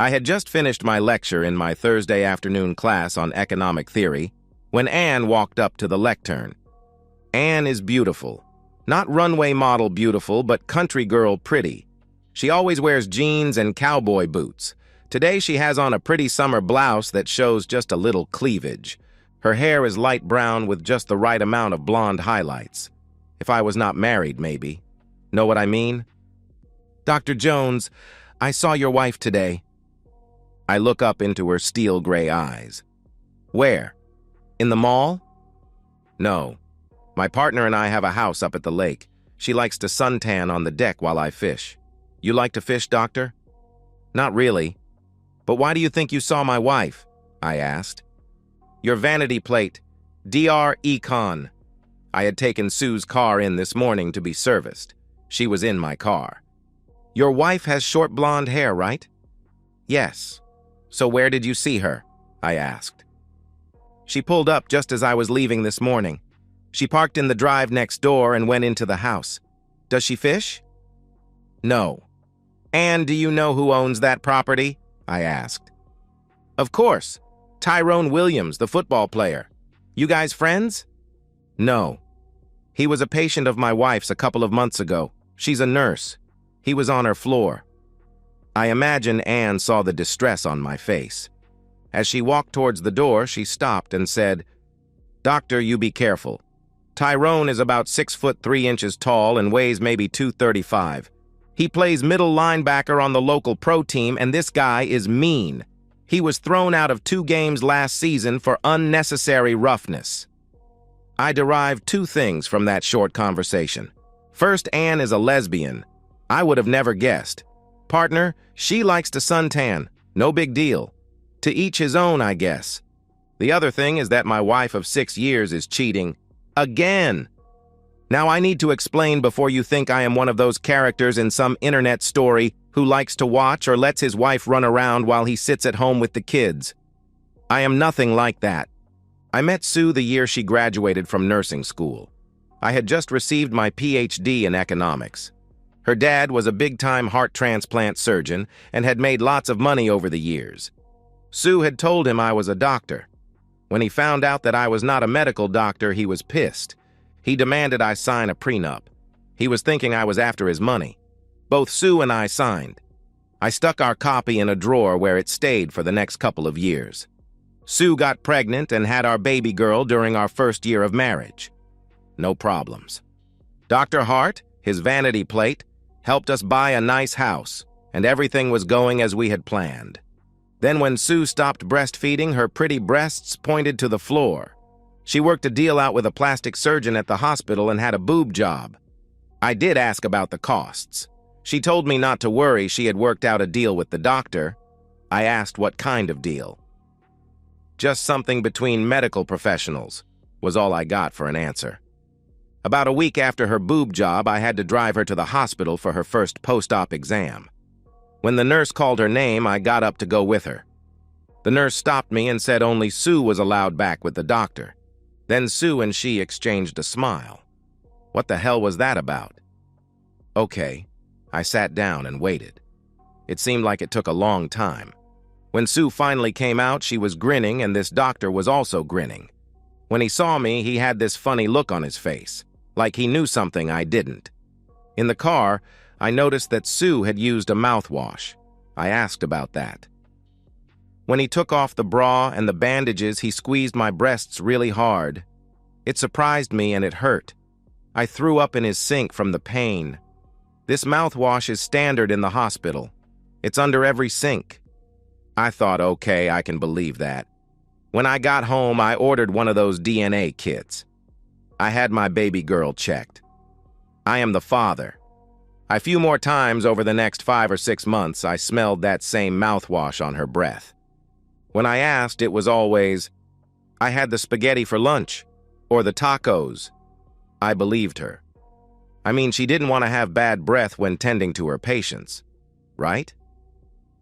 I had just finished my lecture in my Thursday afternoon class on economic theory when Anne walked up to the lectern. Anne is beautiful. Not runway model beautiful, but country girl pretty. She always wears jeans and cowboy boots. Today she has on a pretty summer blouse that shows just a little cleavage. Her hair is light brown with just the right amount of blonde highlights. If I was not married, maybe. Know what I mean? "Dr. Jones, I saw your wife today." I look up into her steel gray eyes. "Where? In the mall?" "No. My partner and I have a house up at the lake. She likes to suntan on the deck while I fish." "You like to fish, doctor?" "Not really. But why do you think you saw my wife?" I asked. "Your vanity plate, DR Econ. I had taken Sue's car in this morning to be serviced. She was in my car." "Your wife has short blonde hair, right?" "Yes." "So where did you see her?" I asked. "She pulled up just as I was leaving this morning. She parked in the drive next door and went into the house. Does she fish?" "No." "And do you know who owns that property?" I asked. "Of course. Tyrone Williams, the football player. You guys friends?" "No. He was a patient of my wife's a couple of months ago. She's a nurse. He was on her floor." I imagine Anne saw the distress on my face. As she walked towards the door, she stopped and said, "Doctor, you be careful. Tyrone is about 6'3" tall and weighs maybe 235. He plays middle linebacker on the local pro team, and this guy is mean. He was thrown out of 2 games last season for unnecessary roughness." I derived 2 things from that short conversation. First, Anne is a lesbian. I would have never guessed. Partner, she likes to suntan. No big deal. To each his own, I guess. The other thing is that my wife of 6 years is cheating. Again. Now I need to explain before you think I am one of those characters in some internet story who likes to watch or lets his wife run around while he sits at home with the kids. I am nothing like that. I met Sue the year she graduated from nursing school. I had just received my PhD in economics. Her dad was a big-time heart transplant surgeon and had made lots of money over the years. Sue had told him I was a doctor. When he found out that I was not a medical doctor, he was pissed. He demanded I sign a prenup. He was thinking I was after his money. Both Sue and I signed. I stuck our copy in a drawer where it stayed for the next couple of years. Sue got pregnant and had our baby girl during our first year of marriage. No problems. Dr. Hart, his vanity plate, helped us buy a nice house, and everything was going as we had planned. Then when Sue stopped breastfeeding, her pretty breasts pointed to the floor. She worked a deal out with a plastic surgeon at the hospital and had a boob job. I did ask about the costs. She told me not to worry, she had worked out a deal with the doctor. I asked what kind of deal. "Just something between medical professionals," was all I got for an answer. About a week after her boob job, I had to drive her to the hospital for her first post-op exam. When the nurse called her name, I got up to go with her. The nurse stopped me and said only Sue was allowed back with the doctor. Then Sue and she exchanged a smile. What the hell was that about? Okay. I sat down and waited. It seemed like it took a long time. When Sue finally came out, she was grinning, and this doctor was also grinning. When he saw me, he had this funny look on his face, like he knew something I didn't. In the car, I noticed that Sue had used a mouthwash. I asked about that. When he took off the bra and the bandages, he squeezed my breasts really hard. It surprised me and it hurt. I threw up in his sink from the pain. This mouthwash is standard in the hospital. It's under every sink. I thought, okay, I can believe that. When I got home, I ordered one of those DNA kits. I had my baby girl checked. I am the father. A few more times over the next 5 or 6 months, I smelled that same mouthwash on her breath. When I asked, it was always, I had the spaghetti for lunch, or the tacos. I believed her. I mean, she didn't want to have bad breath when tending to her patients, right?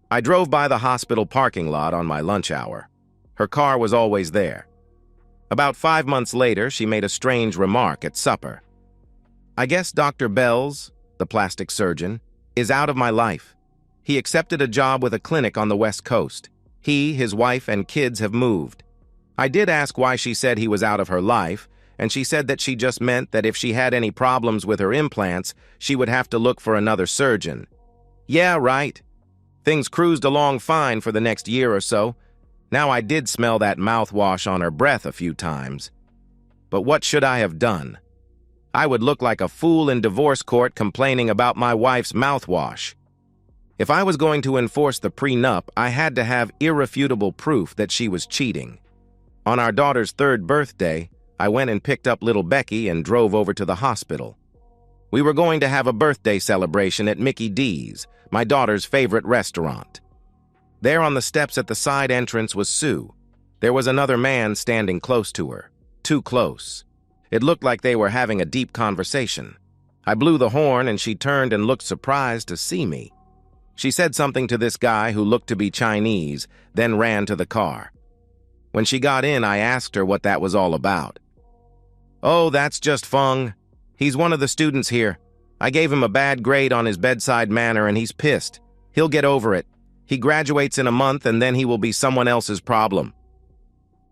I drove by the hospital parking lot on my lunch hour. Her car was always there. About 5 months later, she made a strange remark at supper. I guess Dr. Bells, the plastic surgeon, is out of my life. He accepted a job with a clinic on the West Coast. He, his wife, and kids have moved. I did ask why she said he was out of her life, and she said that she just meant that if she had any problems with her implants, she would have to look for another surgeon. Yeah, right. Things cruised along fine for the next year or so. Now I did smell that mouthwash on her breath a few times. But what should I have done? I would look like a fool in divorce court complaining about my wife's mouthwash. If I was going to enforce the prenup, I had to have irrefutable proof that she was cheating. On our daughter's 3rd birthday, I went and picked up little Becky and drove over to the hospital. We were going to have a birthday celebration at Mickey D's, my daughter's favorite restaurant. There on the steps at the side entrance was Sue. There was another man standing close to her. Too close. It looked like they were having a deep conversation. I blew the horn and she turned and looked surprised to see me. She said something to this guy who looked to be Chinese, then ran to the car. When she got in, I asked her what that was all about. "Oh, that's just Feng. He's one of the students here. I gave him a bad grade on his bedside manner and he's pissed. He'll get over it. He graduates in a month and then he will be someone else's problem."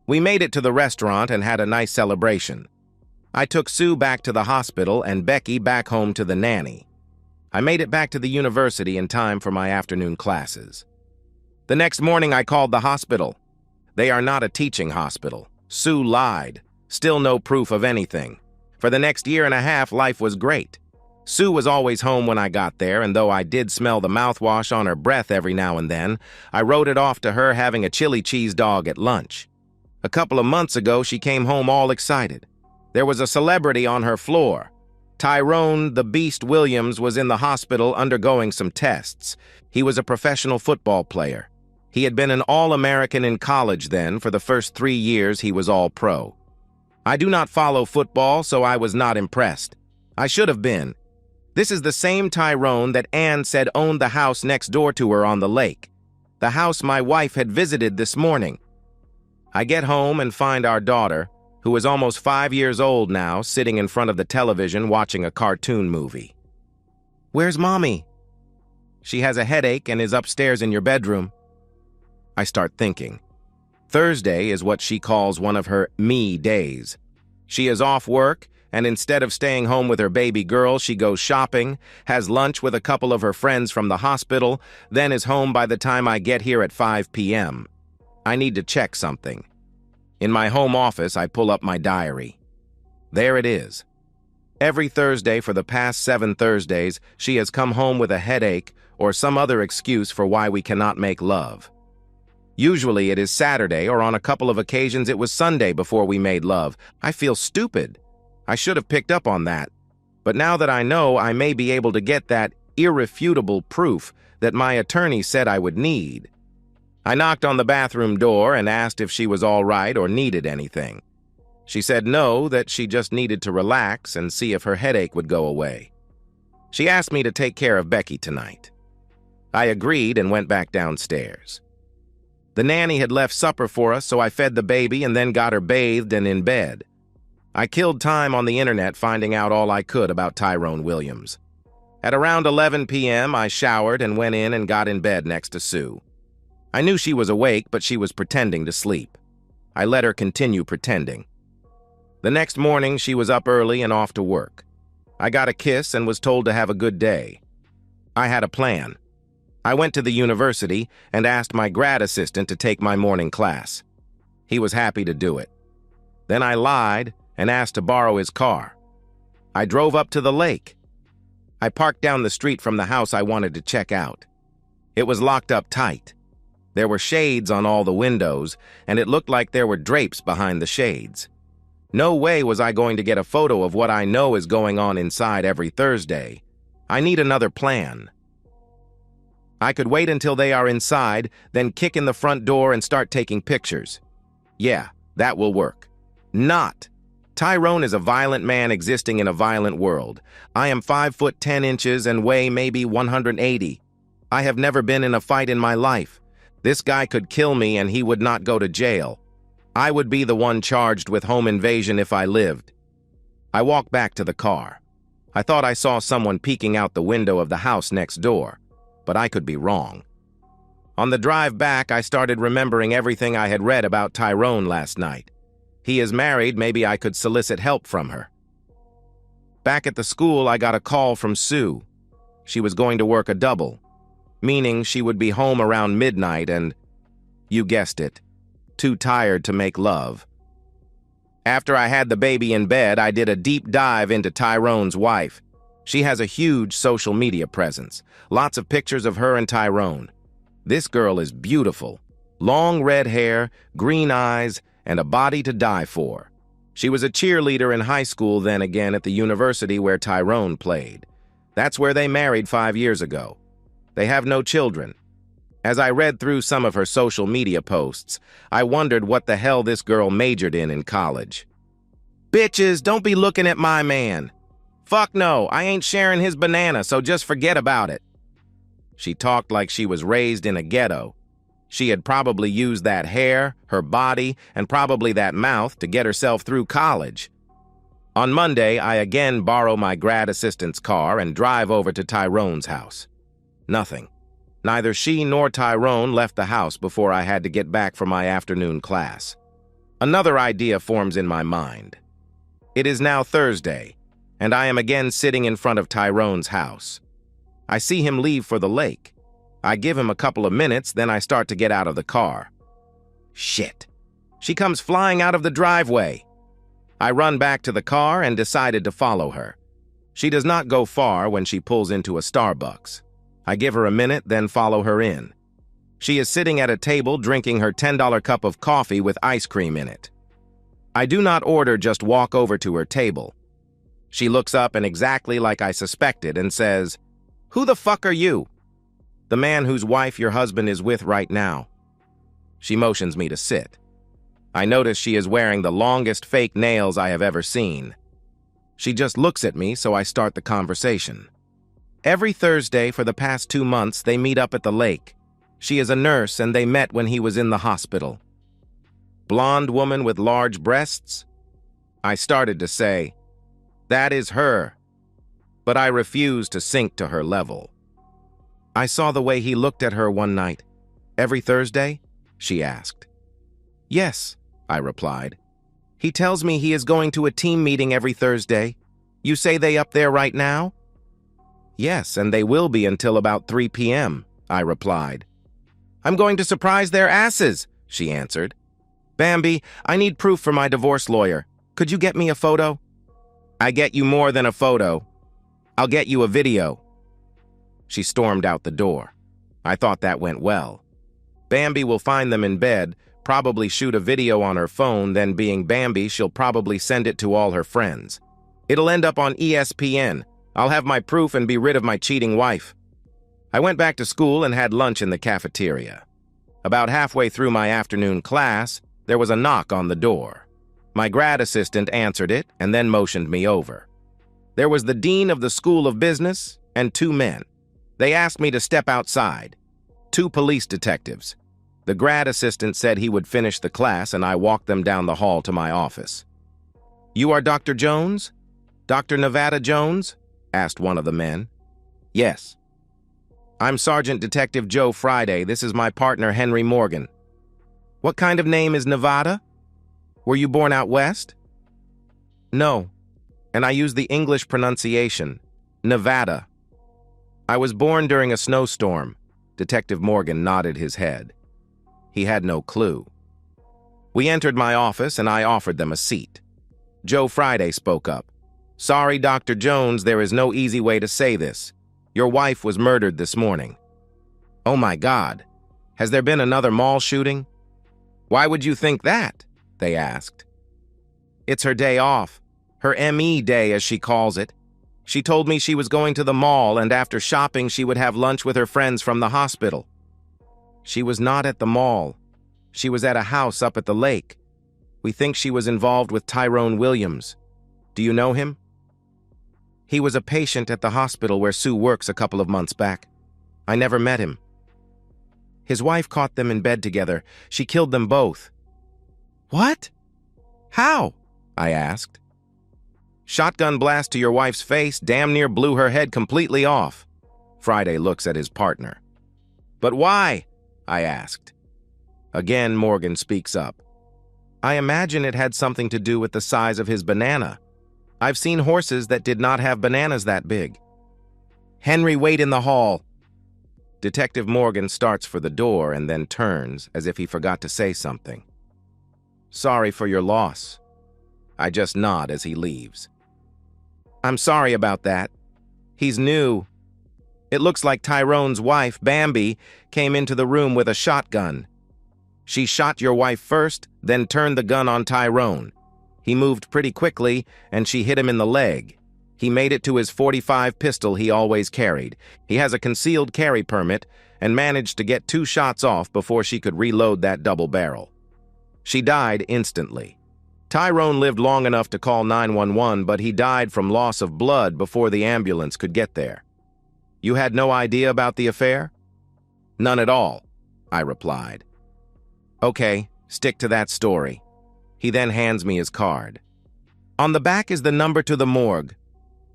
We made it to the restaurant and had a nice celebration. I took Sue back to the hospital and Becky back home to the nanny. I made it back to the university in time for my afternoon classes. The next morning I called the hospital. They are not a teaching hospital. Sue lied. Still no proof of anything. For the next year and a half, life was great. Sue was always home when I got there, and though I did smell the mouthwash on her breath every now and then, I wrote it off to her having a chili cheese dog at lunch. A couple of months ago, she came home all excited. There was a celebrity on her floor. Tyrone the Beast Williams was in the hospital undergoing some tests. He was a professional football player. He had been an All-American in college then. For the first 3 years, he was All-Pro. I do not follow football, so I was not impressed. I should have been. This is the same Tyrone that Anne said owned the house next door to her on the lake. The house my wife had visited this morning. I get home and find our daughter, who is almost 5 years old now, sitting in front of the television watching a cartoon movie. "Where's Mommy?" "She has a headache and is upstairs in your bedroom." I start thinking. Thursday is what she calls one of her me days. She is off work, and instead of staying home with her baby girl, she goes shopping, has lunch with a couple of her friends from the hospital, then is home by the time I get here at 5 p.m. I need to check something. In my home office, I pull up my diary. There it is. Every Thursday for the past 7 Thursdays, she has come home with a headache or some other excuse for why we cannot make love. Usually it is Saturday, or on a couple of occasions it was Sunday before we made love. I feel stupid. I should have picked up on that. But now that I know, I may be able to get that irrefutable proof that my attorney said I would need. I knocked on the bathroom door and asked if she was all right or needed anything. She said no, that she just needed to relax and see if her headache would go away. She asked me to take care of Becky tonight. I agreed and went back downstairs. The nanny had left supper for us, so I fed the baby and then got her bathed and in bed. I killed time on the internet finding out all I could about Tyrone Williams. At around 11 p.m., I showered and went in and got in bed next to Sue. I knew she was awake, but she was pretending to sleep. I let her continue pretending. The next morning, she was up early and off to work. I got a kiss and was told to have a good day. I had a plan. I went to the university and asked my grad assistant to take my morning class. He was happy to do it. Then I lied and asked to borrow his car. I drove up to the lake. I parked down the street from the house I wanted to check out. It was locked up tight. There were shades on all the windows, and it looked like there were drapes behind the shades. No way was I going to get a photo of what I know is going on inside every Thursday. I need another plan. I could wait until they are inside, then kick in the front door and start taking pictures. Yeah, that will work. Not. Tyrone is a violent man existing in a violent world. I am 5'10" and weigh maybe 180. I have never been in a fight in my life. This guy could kill me and he would not go to jail. I would be the one charged with home invasion if I lived. I walked back to the car. I thought I saw someone peeking out the window of the house next door, but I could be wrong. On the drive back, I started remembering everything I had read about Tyrone last night. He is married, maybe I could solicit help from her. Back at the school, I got a call from Sue. She was going to work a double, meaning she would be home around midnight and, you guessed it, too tired to make love. After I had the baby in bed, I did a deep dive into Tyrone's wife. She has a huge social media presence, lots of pictures of her and Tyrone. This girl is beautiful. Long red hair, green eyes, and a body to die for. She was a cheerleader in high school, then again at the university where Tyrone played. That's where they married 5 years ago. They have no children. As I read through some of her social media posts, I wondered what the hell this girl majored in college. Bitches, don't be looking at my man. Fuck no, I ain't sharing his banana, so just forget about it. She talked like she was raised in a ghetto. She had probably used that hair, her body, and probably that mouth to get herself through college. On Monday, I again borrow my grad assistant's car and drive over to Tyrone's house. Nothing. Neither she nor Tyrone left the house before I had to get back for my afternoon class. Another idea forms in my mind. It is now Thursday, and I am again sitting in front of Tyrone's house. I see him leave for the lake. I give him a couple of minutes, then I start to get out of the car. Shit. She comes flying out of the driveway. I run back to the car and decided to follow her. She does not go far when she pulls into a Starbucks. I give her a minute, then follow her in. She is sitting at a table drinking her $10 cup of coffee with ice cream in it. I do not order, just walk over to her table. She looks up and exactly like I suspected and says, "Who the fuck are you?" "The man whose wife your husband is with right now." She motions me to sit. I notice she is wearing the longest fake nails I have ever seen. She just looks at me, so I start the conversation. Every Thursday for the past 2 months, they meet up at the lake. She is a nurse, and they met when he was in the hospital. Blonde woman with large breasts? I started to say, "That is her," but I refused to sink to her level. I saw the way he looked at her one night. "Every Thursday?" she asked. "Yes," I replied. "He tells me he is going to a team meeting every Thursday. You say they up there right now?" "Yes, and they will be until about 3 p.m., I replied. "I'm going to surprise their asses," she answered. "Bambi, I need proof for my divorce lawyer. Could you get me a photo?" "I get you more than a photo. I'll get you a video." She stormed out the door. I thought that went well. Bambi will find them in bed, probably shoot a video on her phone, then being Bambi, she'll probably send it to all her friends. It'll end up on ESPN. I'll have my proof and be rid of my cheating wife. I went back to school and had lunch in the cafeteria. About halfway through my afternoon class, there was a knock on the door. My grad assistant answered it and then motioned me over. There was the dean of the School of Business and 2 men. They asked me to step outside. 2 police detectives. The grad assistant said he would finish the class, and I walked them down the hall to my office. "You are Dr. Jones? Dr. Nevada Jones?" asked one of the men. "Yes." "I'm Sergeant Detective Joe Friday. This is my partner, Henry Morgan." "What kind of name is Nevada? Were you born out west?" "No, and I use the English pronunciation, Nevada." "I was born during a snowstorm." Detective Morgan nodded his head. He had no clue. We entered my office, and I offered them a seat. Joe Friday spoke up. "Sorry, Dr. Jones, there is no easy way to say this. Your wife was murdered this morning." "Oh my God. Has there been another mall shooting?" "Why would you think that?" they asked. "It's her day off. Her ME day, as she calls it. She told me she was going to the mall, and after shopping she would have lunch with her friends from the hospital." "She was not at the mall. She was at a house up at the lake. We think she was involved with Tyrone Williams. Do you know him?" "He was a patient at the hospital where Sue works a couple of months back. I never met him." "His wife caught them in bed together. She killed them both." "What? How?" I asked. "Shotgun blast to your wife's face damn near blew her head completely off. Friday looks at his partner. "But why?" I asked. Again, Morgan speaks up. "I imagine it had something to do with the size of his banana. I've seen horses that did not have bananas that big." "Henry, wait in the hall." Detective Morgan starts for the door and then turns as if he forgot to say something. "Sorry for your loss." I just nod as he leaves. "I'm sorry about that. He's new. It looks like Tyrone's wife, Bambi, came into the room with a shotgun. She shot your wife first, then turned the gun on Tyrone. He moved pretty quickly, and she hit him in the leg. He made it to his .45 pistol he always carried. He has a concealed carry permit and managed to get 2 shots off before she could reload that double barrel. She died instantly. Tyrone lived long enough to call 911, but he died from loss of blood before the ambulance could get there. You had no idea about the affair?" "None at all," I replied. "Okay, stick to that story." He then hands me his card. "On the back is the number to the morgue.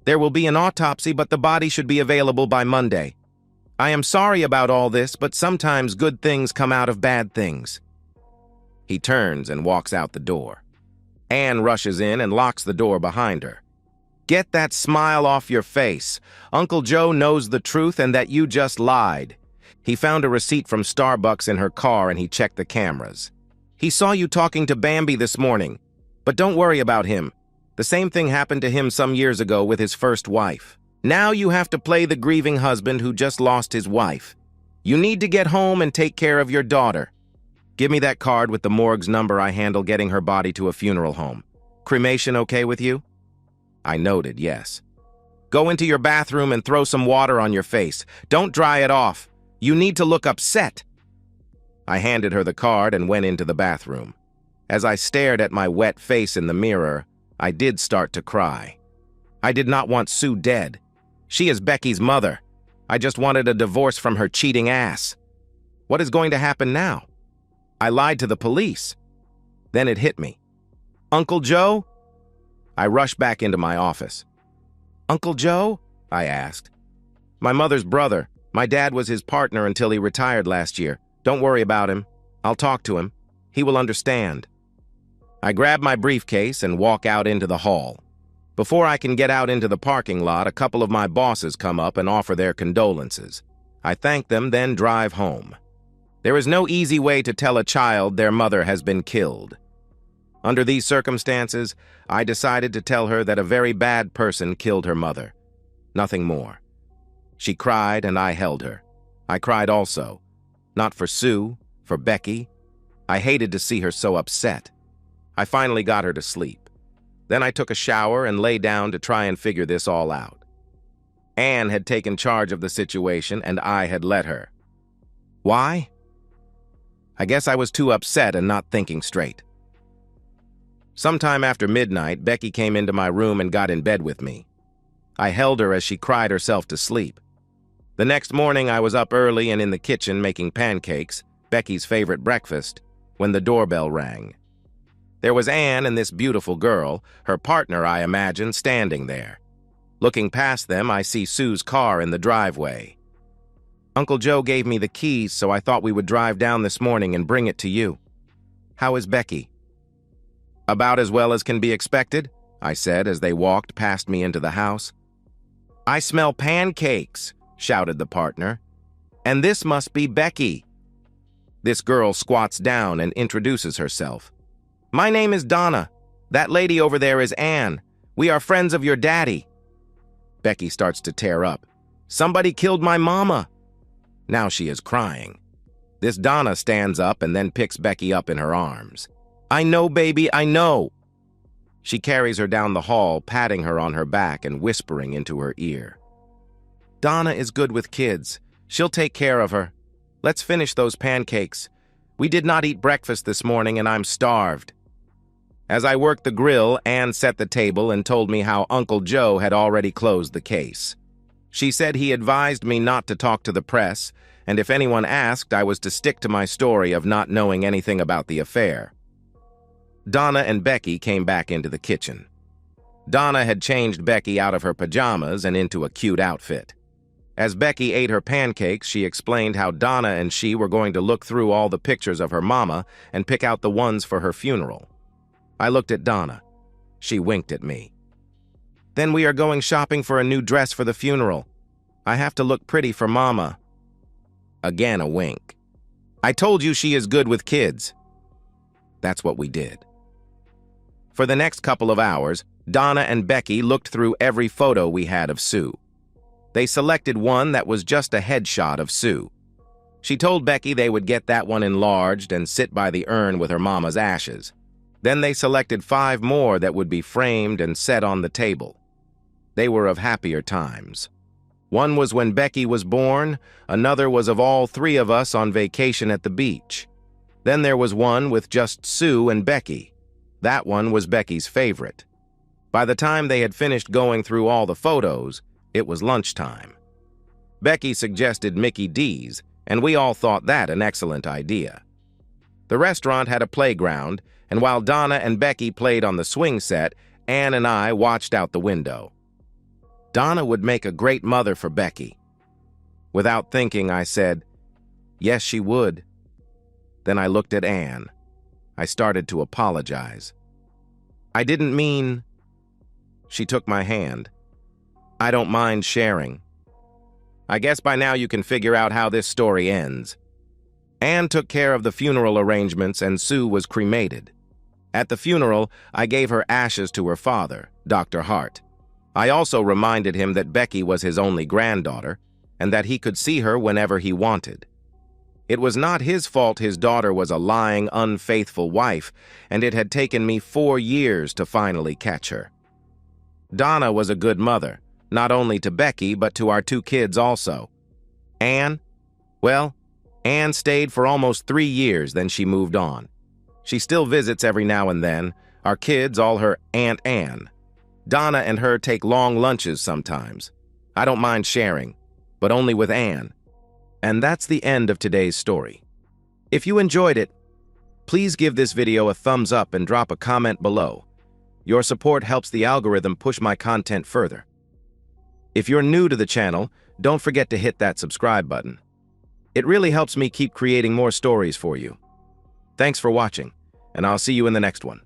There will be an autopsy, but the body should be available by Monday. I am sorry about all this, but sometimes good things come out of bad things." He turns and walks out the door. Anne rushes in and locks the door behind her. "Get that smile off your face. Uncle Joe knows the truth and that you just lied. He found a receipt from Starbucks in her car and he checked the cameras. He saw you talking to Bambi this morning. But don't worry about him. The same thing happened to him some years ago with his first wife. Now you have to play the grieving husband who just lost his wife. You need to get home and take care of your daughter. Give me that card with the morgue's number. I handle getting her body to a funeral home. Cremation okay with you?" I noted yes. "Go into your bathroom and throw some water on your face. Don't dry it off. You need to look upset." I handed her the card and went into the bathroom. As I stared at my wet face in the mirror, I did start to cry. I did not want Sue dead. She is Becky's mother. I just wanted a divorce from her cheating ass. What is going to happen now? I lied to the police. Then it hit me. "Uncle Joe?" I rushed back into my office. "Uncle Joe?" I asked. "My mother's brother. My dad was his partner until he retired last year. Don't worry about him. I'll talk to him. He will understand." I grab my briefcase and walk out into the hall. Before I can get out into the parking lot, a couple of my bosses come up and offer their condolences. I thank them, then drive home. There is no easy way to tell a child their mother has been killed. Under these circumstances, I decided to tell her that a very bad person killed her mother. Nothing more. She cried and I held her. I cried also. Not for Sue, for Becky. I hated to see her so upset. I finally got her to sleep. Then I took a shower and lay down to try and figure this all out. Anne had taken charge of the situation and I had let her. Why? I guess I was too upset and not thinking straight. Sometime after midnight, Becky came into my room and got in bed with me. I held her as she cried herself to sleep. The next morning, I was up early and in the kitchen making pancakes, Becky's favorite breakfast, when the doorbell rang. There was Anne and this beautiful girl, her partner, I imagine, standing there. Looking past them, I see Sue's car in the driveway. Uncle Joe gave me the keys, so I thought we would drive down this morning and bring it to you. How is Becky? About as well as can be expected, I said as they walked past me into the house. I smell pancakes, shouted the partner. And this must be Becky. This girl squats down and introduces herself. My name is Donna. That lady over there is Anne. We are friends of your daddy. Becky starts to tear up. Somebody killed my mama. Now she is crying. This Donna stands up and then picks Becky up in her arms. I know, baby, I know. She carries her down the hall, patting her on her back and whispering into her ear. Donna is good with kids. She'll take care of her. Let's finish those pancakes. We did not eat breakfast this morning and I'm starved. As I worked the grill, Anne set the table and told me how Uncle Joe had already closed the case. She said he advised me not to talk to the press, and if anyone asked, I was to stick to my story of not knowing anything about the affair. Donna and Becky came back into the kitchen. Donna had changed Becky out of her pajamas and into a cute outfit. As Becky ate her pancakes, she explained how Donna and she were going to look through all the pictures of her mama and pick out the ones for her funeral. I looked at Donna. She winked at me. Then we are going shopping for a new dress for the funeral. I have to look pretty for mama. Again, a wink. I told you she is good with kids. That's what we did. For the next couple of hours, Donna and Becky looked through every photo we had of Sue. They selected one that was just a headshot of Sue. She told Becky they would get that one enlarged and sit by the urn with her mama's ashes. Then they selected 5 more that would be framed and set on the table. They were of happier times. One was when Becky was born, another was of all 3 of us on vacation at the beach. Then there was one with just Sue and Becky. That one was Becky's favorite. By the time they had finished going through all the photos, it was lunchtime. Becky suggested Mickey D's, and we all thought that an excellent idea. The restaurant had a playground, and while Donna and Becky played on the swing set, Ann and I watched out the window. Donna would make a great mother for Becky. Without thinking, I said, "Yes, she would." Then I looked at Ann. I started to apologize. "I didn't mean..." She took my hand. "I don't mind sharing." I guess by now you can figure out how this story ends. Ann took care of the funeral arrangements and Sue was cremated. At the funeral, I gave her ashes to her father, Dr. Hart. I also reminded him that Becky was his only granddaughter and that he could see her whenever he wanted. It was not his fault his daughter was a lying, unfaithful wife, and it had taken me 4 years to finally catch her. Donna was a good mother, not only to Becky, but to our 2 kids also. Ann? Well, Ann stayed for almost 3 years, then she moved on. She still visits every now and then. Our kids all her Aunt Ann. Donna and her take long lunches sometimes. I don't mind sharing, but only with Ann. And that's the end of today's story. If you enjoyed it, please give this video a thumbs up and drop a comment below. Your support helps the algorithm push my content further. If you're new to the channel, don't forget to hit that subscribe button. It really helps me keep creating more stories for you. Thanks for watching, and I'll see you in the next one.